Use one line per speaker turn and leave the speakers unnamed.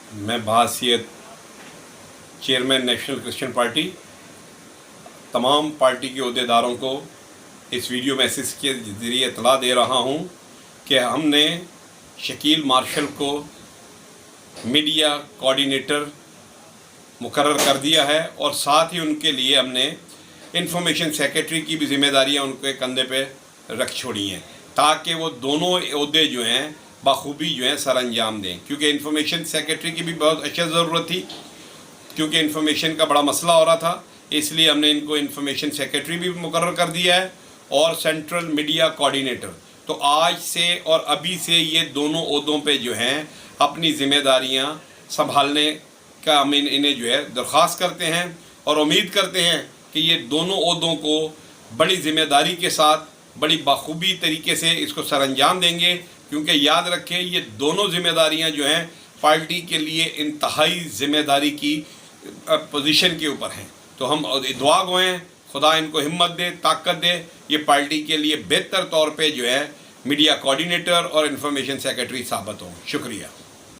मैं बहैसियत chairman national Christian party तमाम party के अहदेदारों को इस वीडियो मैसेज के ज़रिए इतला दे रहा हूँ कि हमने शकील मार्शल को मीडिया कोऑर्डिनेटर मुकर्रर कर दिया है और साथ ही उनके लिए हमने इंफॉर्मेशन सेक्रेटरी की भी जिम्मेदारियां उनके कंधे पे रख छोड़ी हैं ताकि वो दोनों ओहदे जो हैं बखूबी जो हैं सर अंजाम दें, क्योंकि इंफॉर्मेशन सेक्रेटरी की भी बहुत अच्छा ज़रूरत थी क्योंकि इंफॉर्मेशन का बड़ा मसला हो रहा था। इसलिए हमने इनको इंफॉर्मेशन सेक्रेटरी भी मुकर्रर कर दिया है और सेंट्रल मीडिया कोऑर्डिनेटर। तो आज से और अभी से ये दोनों ओहदों पे जो हैं अपनी ज़िम्मेदारियां संभालने का हम इन्हें जो है दरख्वास्त करते हैं और उम्मीद करते हैं कि ये दोनों ओहदों को बड़ी ज़िम्मेदारी के साथ बड़ी बखूबी तरीके से इसको सरअंजाम देंगे, क्योंकि याद रखें ये दोनों ज़िम्मेदारियां जो हैं पार्टी के लिए इंतहाई ज़िम्मेदारी की पोजीशन के ऊपर हैं। तो हम दुआ गो हैं खुदा इनको हिम्मत दे, ताकत दे, ये पार्टी के लिए बेहतर तौर पे जो है मीडिया कोऑर्डिनेटर और इंफॉर्मेशन सेक्रेटरी साबित हों। शुक्रिया।